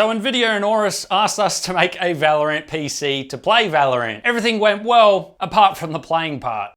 So Nvidia and Aorus asked us to make a Valorant PC to play Valorant. Everything went well, apart from the playing part.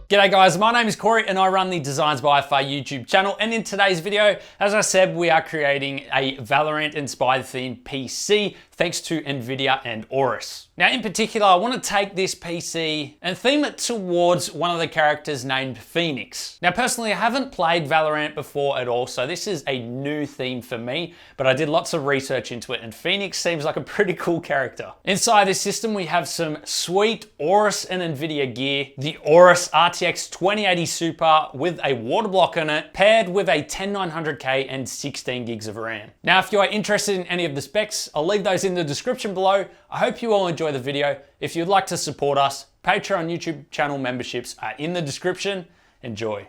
G'day guys, my name is Corey and I run the Designs by FR YouTube channel, and in today's video, as I said, we are creating a Valorant inspired themed PC thanks to Nvidia and Aorus. Now in particular, I want to take this PC and theme it towards one of the characters named Phanteks. Now personally, I haven't played Valorant before at all, so this is a new theme for me, but I did lots of research into it and Phanteks seems like a pretty cool character. Inside this system, we have some sweet Aorus and Nvidia gear, the Aorus RTX 2080 Super with a water block on it, paired with a 10900K and 16 gigs of RAM. Now, if you are interested in any of the specs, I'll leave those in the description below. I hope you all enjoy the video. If you'd like to support us, Patreon YouTube channel memberships are in the description. Enjoy.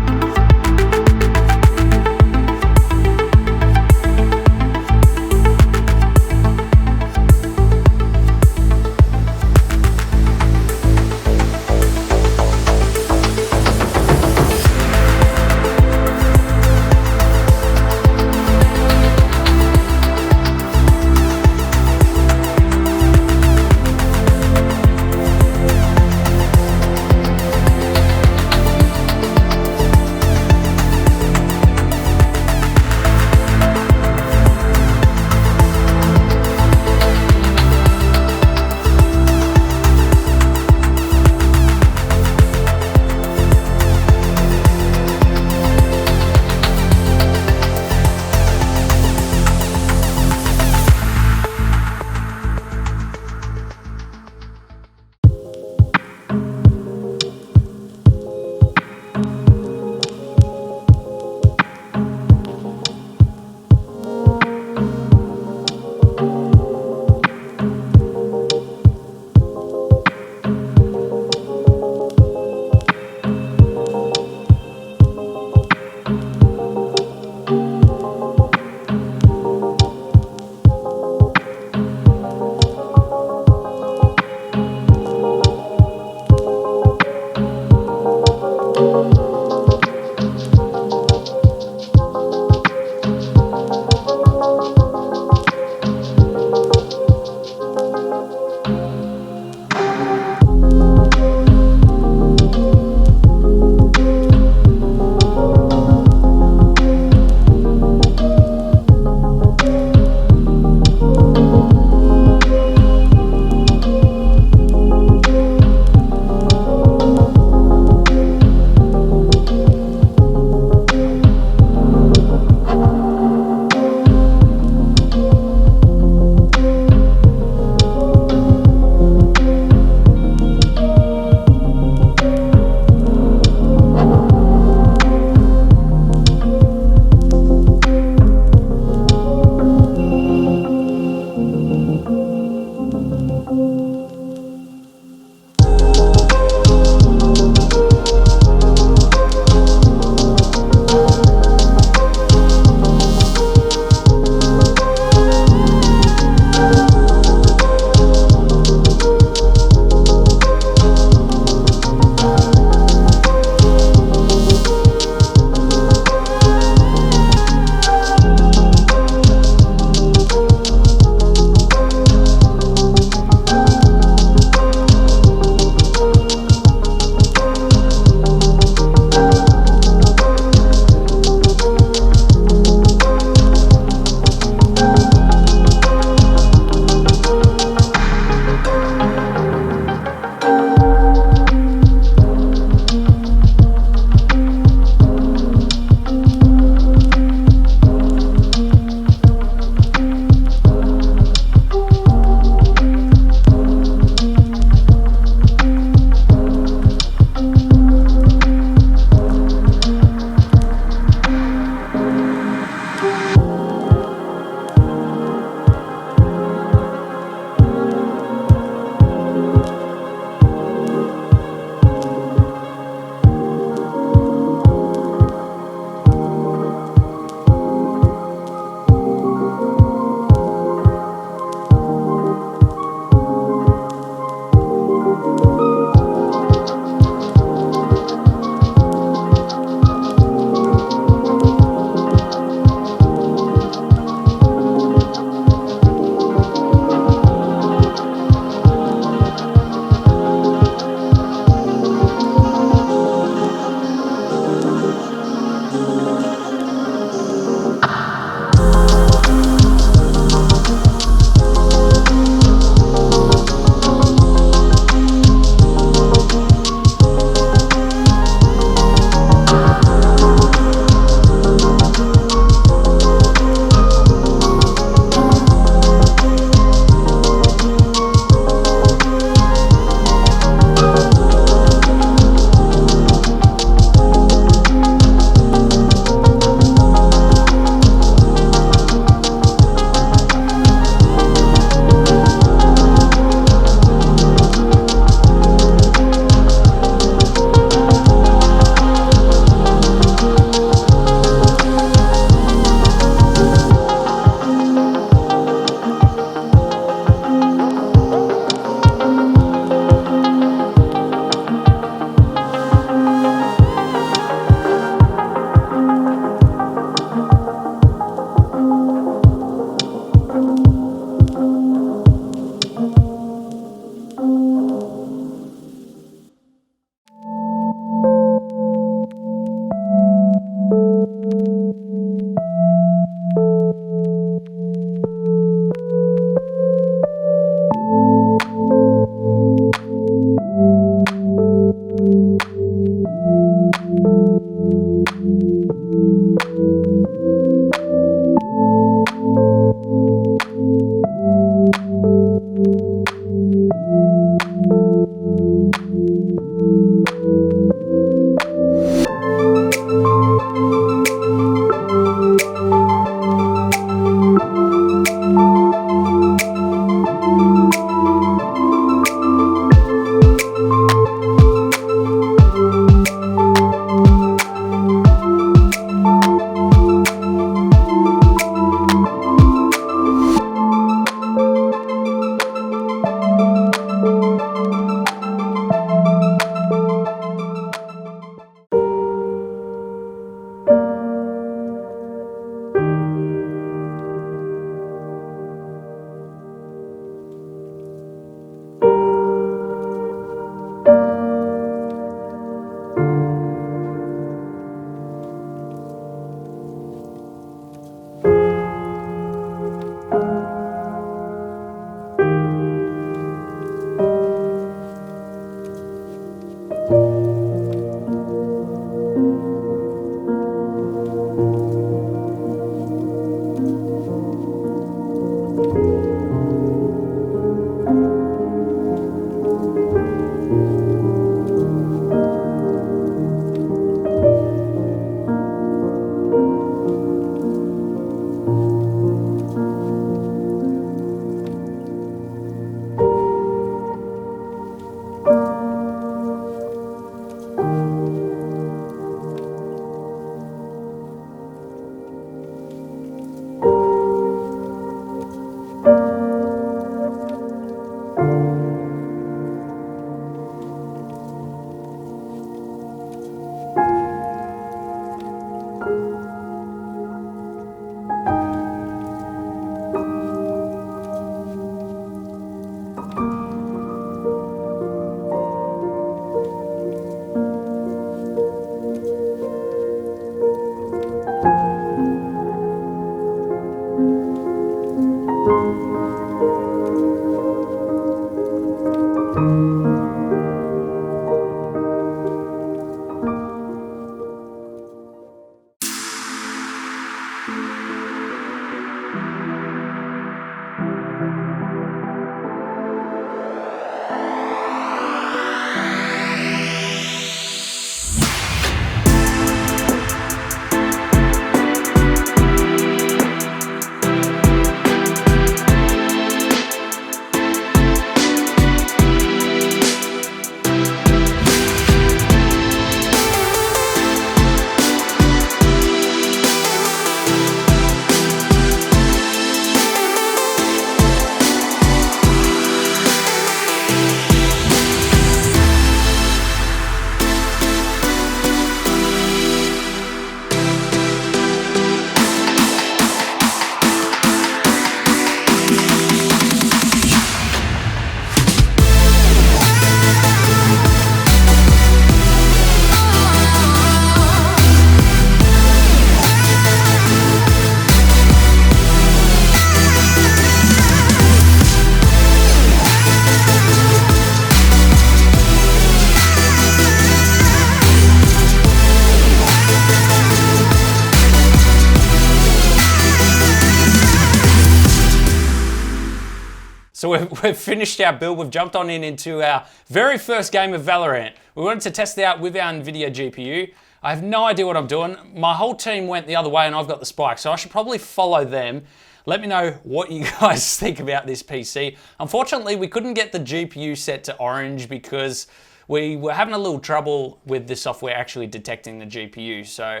we've finished our build. We've jumped on into our very first game of Valorant. We wanted to test it out with our Nvidia GPU. I have no idea what I'm doing. My whole team went the other way and I've got the spike, so I should probably follow them. Let me know what you guys think about this PC. Unfortunately, we couldn't get the GPU set to orange because we were having a little trouble with the software actually detecting the GPU. So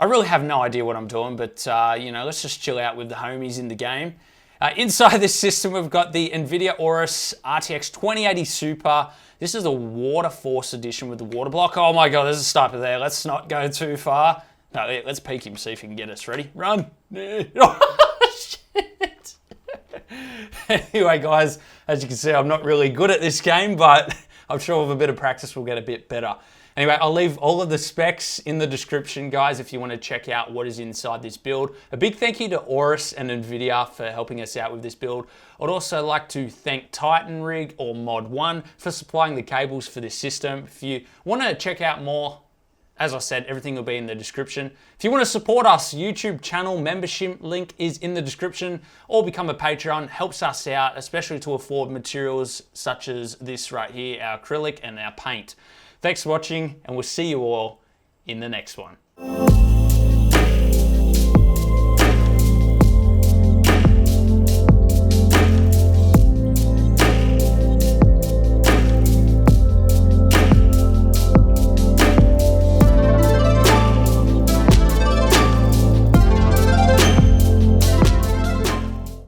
I really have no idea what I'm doing, but you know, let's just chill out with the homies in the game. Inside this system, we've got the Nvidia Aorus RTX 2080 Super. This is a Water Force edition with the water block. Oh my God, there's a sniper there. Let's not go too far. No, let's peek him, see if he can get us. Ready? Run. Oh, shit. Anyway, guys, as you can see, I'm not really good at this game, but I'm sure with a bit of practice, we'll get a bit better. Anyway, I'll leave all of the specs in the description, guys, if you want to check out what is inside this build. A big thank you to Aorus and Nvidia for helping us out with this build. I'd also like to thank Titan Rig or Mod1 for supplying the cables for this system. If you want to check out more, as I said, everything will be in the description. If you want to support us, YouTube channel membership link is in the description, or become a Patreon. Helps us out, especially to afford materials such as this right here, our acrylic and our paint. Thanks for watching, and we'll see you all in the next one.